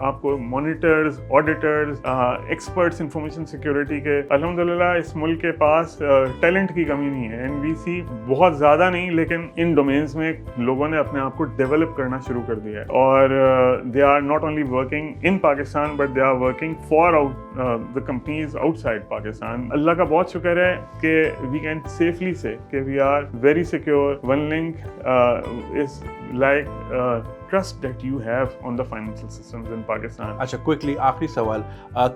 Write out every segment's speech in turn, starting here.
آپ کو monitors, auditors, experts information security کے. الحمدللہ اس ملک کے پاس ٹیلنٹ کی کمی نہیں ہے. NBC بہت زیادہ نہیں لیکن ان ڈومینس میں لوگوں نے اپنے آپ کو ڈیولپ کرنا شروع کر دیا ہے, اور they are not only working in Pakistan but they are working for the companies outside Pakistan. اللہ کا بہت شکر ہے کہ we can safely say کہ we are very secure. OneLink is like trust that you have on the financial systems in Pakistan. اچھا, quickly آخری سوال,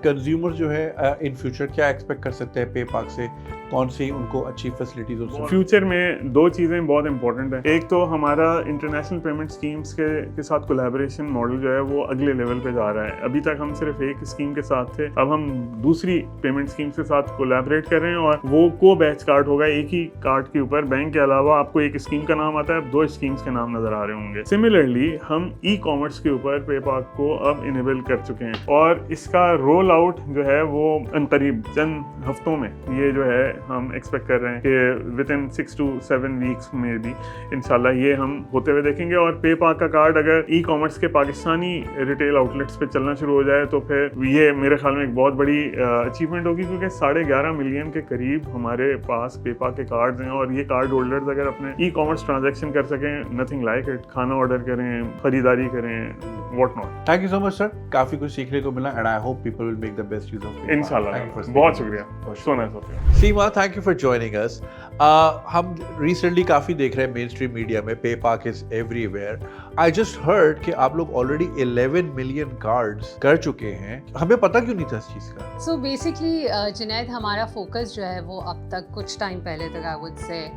کنزیومر جو ہے ان فیوچر کیا ایکسپیکٹ کر سکتے ہیں پے پاک سے, کون سی ان کو اچھی فیسلٹیز ہو سکتی ہیں؟ فیوچر میں دو چیزیں بہت امپورٹنٹ ہیں. ایک تو ہمارا انٹرنیشنل پیمنٹ اسکیمس کے ساتھ کولیبریشن ماڈل جو ہے وہ اگلے لیول پہ جا رہا ہے. ابھی تک ہم صرف ایک اسکیم کے ساتھ تھے, اب ہم دوسری پیمنٹ اسکیمس کے ساتھ کولیبریٹ کر رہے ہیں, اور وہ کو بیچ کارڈ ہوگا. ایک ہی کارڈ کے اوپر بینک کے علاوہ آپ کو ایک اسکیم کا نام آتا ہے, اب دو اسکیمس کے نام نظر آ رہے ہوں گے. سملرلی ہم ای کامرس کے اوپر پے پاک کو اب انیبل کر چکے ہیں, اور اس کا رول آؤٹ جو ہے وہ عنقریب چند ہفتوں میں یہ جو ہے ہم ایکسپیکٹ کر رہے ہیں کہ ود ان 6 to 7 weeks میں بھی انشاءاللہ یہ ہم ہوتے ہوئے دیکھیں گے. اور پے پاک کا کارڈ اگر ای کامرس کے پاکستانی ریٹیل آؤٹ لیٹس پہ چلنا شروع ہو جائے تو پھر یہ میرے خیال میں ایک بہت بڑی اچیومنٹ ہوگی, کیونکہ 11.5 ملین کے قریب ہمارے پاس پے پاک کے کارڈز ہیں, اور یہ کارڈ ہولڈرز اگر اپنے ای کامرس ٹرانزیکشن کر سکیں, نتھنگ لائک اٹ. کھانا آرڈر کریں, خریداری کریں, what not. Thank you so much sir, کافی کچھ سیکھنے کو ملا, and I hope people will make the best use of. انشاءاللہ. بہت شکریہ. سونا شکریہ. Seema, thank you for joining us. ہم ریسنٹلی کافی دیکھ رہے ہیں مین اسٹریم میڈیا میں پے پاک is every where. I just heard کہ آپ لوگ آلریڈی 11 ملین کارڈز کر چکے ہیں, ہمیں پتہ کیوں نہیں تھا اس چیز کا؟ سو بیسکلی جنید, ہمارا فوکس جو ہے وہ اب تک کچھ ٹائم پہلے تک آئی وڈ سے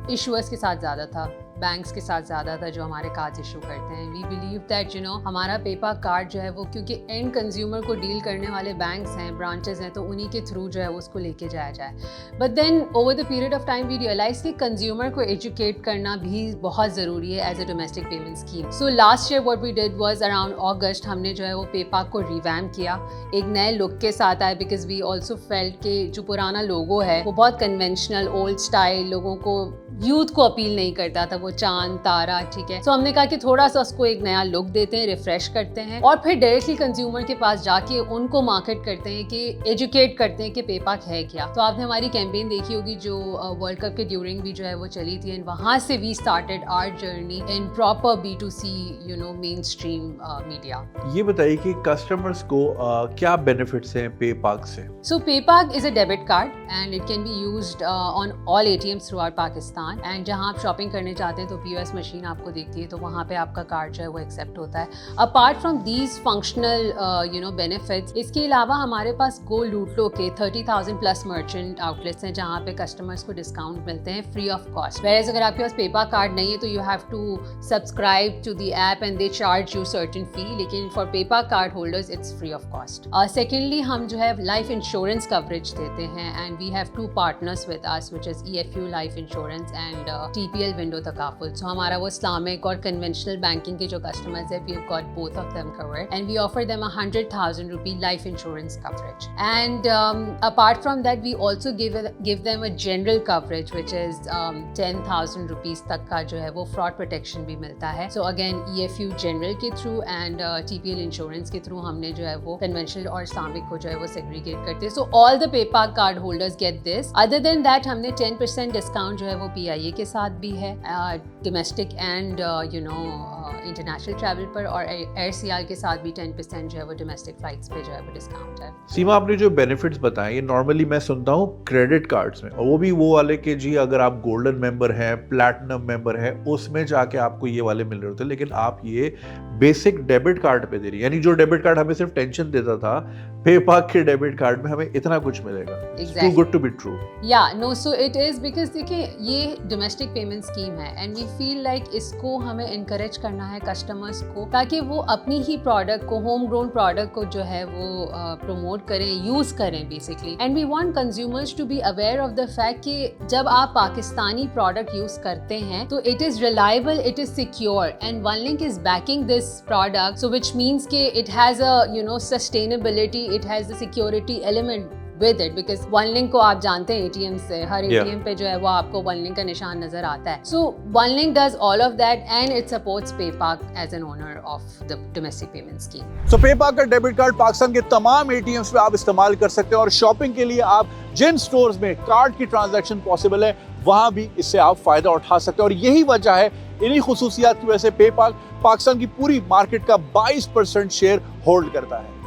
ایشوئرس کے ساتھ زیادہ تھا, بینکس کے ساتھ زیادہ تھا جو ہمارے کارڈ ایشو کرتے ہیں. وی بلیو دیٹ ہمارا پے پاک کارڈ جو ہے وہ کیونکہ اینڈ کنزیومر کو ڈیل کرنے والے بینکس ہیں, برانچز ہیں, تو انہی کے تھرو جو ہے اس کو لے کے جایا جائے. But then over the period of time we realise کہ کنزیومر کو ایجوکیٹ کرنا بھی بہت ضروری ہے as a domestic payment scheme. So last year what we did was around August, ہم نے جو ہے وہ پے پاک کو ریویمپ کیا, ایک نئے لک کے ساتھ آئے, بیکاز وی آلسو فیلٹ کہ جو پرانا لوگو ہے وہ بہت کنونشنل اولڈ اسٹائل, لوگوں کو یوتھ کو اپیل نہیں کرتا تھا, وہ چاند تارا, ٹھیک ہے. سو ہم نے کہا کہ تھوڑا سا اس کو ایک نیا لک دیتے ہیں, ریفریش کرتے ہیں, اور پھر ڈائریکٹلی کنزیومر کے پاس جا کے ان کو مارکیٹ کرتے ہیں, کہ ایجوکیٹ کرتے ہیں کہ پے پاک ہے کیا. تو آپ نے ہماری کیمپین دیکھی ہوگی جو ورلڈ کپ کے ڈیورنگ بھی جو ہے وہ چلی تھی, اینڈ وہاں سے we started our journey in proper B2C mainstream media. یہ بتائیے کہ کسٹمرس کو کیا بینیفٹس ہیں پے پاک سے؟ So PayPak is a debit card and it can be used on all ATMs throughout Pakistan. And جہاں آپ شاپنگ کرنے چاہتے ہیں تو POS مشین آپ کو دیکھتی ہے, تو وہاں پہ آپ کا کارڈ جو ہے وہ ایکسیپٹ ہوتا ہے. Apart from these functional benefits, اس کے علاوہ ہمارے پاس گو لوٹ لو کے 30,000 پلس مرچنٹ آؤٹ لیٹس ہیں جہاں پہ کسٹمرس کو ڈسکاؤنٹ ملتے ہیں فری آف کاسٹ. ویئرز اگر آپ کے پاس پے پاک کارڈ نہیں ہے تو you have to subscribe to the app and they charge you certain fee, لیکن for PayPak card holders it's free of cost. Secondly, ہم جو ہے لائف انشورنس کوریج دیتے ہیں, and we have 2 partners with us which is EFU life insurance and TPL window تکافل. So ہمارا وہ Islamic اور کنونشنل بینکنگ کے جو کسٹمرز ہیں, we have got both of them covered, and we offer them 100,000 rupee life insurance coverage. And apart from that we also give them a general coverage which is 10,000 rupees تک کا جو ہے وہ fraud protection بھی ملتا ہے. So again EFU general کے through and TPL insurance کے تھرو ہم نے جو ہے وہ کنونشنل اور اسلامک کو جو ہے وہ سیگریگیٹ کرتے ہیں. سو آل the PayPak card holders get this. Other than that ہم نے 10% ڈسکاؤنٹ جو ہے وہ PIA کے ساتھ بھی ہے, ڈومیسٹک اینڈ انٹرنیشنل ٹریول پر, اور AirSeal کے ساتھ بھی 10% جو ہے وہ ڈومیسٹک فلائٹس پہ جو ہے وہ ڈسکاؤنٹ ہے. سیما, آپ نے جو بینیفٹس بتائے یہ نارملی میں سنتا ہوں کریڈٹ کارڈس میں, اور وہ بھی وہ والے کہ جی اگر آپ گولڈن ممبر ہیں, پلیٹنم ممبر ہیں, اس میں جا کے آپ کو یہ والے مل رہے ہوتے ہیں, لیکن آپ یہ بیسک ڈیبٹ کارڈ پہ دے رہی, یعنی جو ڈیبٹ کارڈ ہمیں صرف ٹینشن دیتا تھا, پے پاک کے ڈیبٹ کارڈ میں ہمیں اتنا کچھ ملے گا. Too good to be true. Yeah, no, so it is because دیکھیں یہ ڈومیسٹک پیمنٹ اسکیم ہے, اینڈ وی فیل لائک اس کو ہمیں انکریج کرنا ہے کسٹمرس کو, تاکہ وہ اپنی ہی پروڈکٹ کو, ہوم گرون پروڈکٹ کو جو ہے وہ پروموٹ کریں, یوز کریں basically. And we want consumers to be aware of the fact کہ جب آپ پاکستانی پروڈکٹ یوز کرتے ہیں تو it is reliable, it is secure, and OneLink is backing this product, so which means کہ it has a sustainability, it has the security element with it, because one link کو آپ جانتے ہیں ATM سے ہر ATM پہ جو ہے وہ آپ کو one link کا نشان نظر آتا ہے. So one link does all of that and it supports PayPak as an owner of the domestic payment scheme. So PayPak کا ڈیبٹ کارڈ پاکستان کے تمام ATMs پہ آپ استعمال کر سکتے ہیں اور شاپنگ کے لیے آپ جن سٹورز میں کارڈ کی ٹرانزیکشن پاسبل ہے وہاں بھی اس سے آپ فائدہ اٹھا سکتے ہیں. اور یہی وجہ ہے, انہی خصوصیات کی وجہ سے PayPak پاکستان کی پوری مارکیٹ کا 22% شیئر ہولڈ کرتا ہے.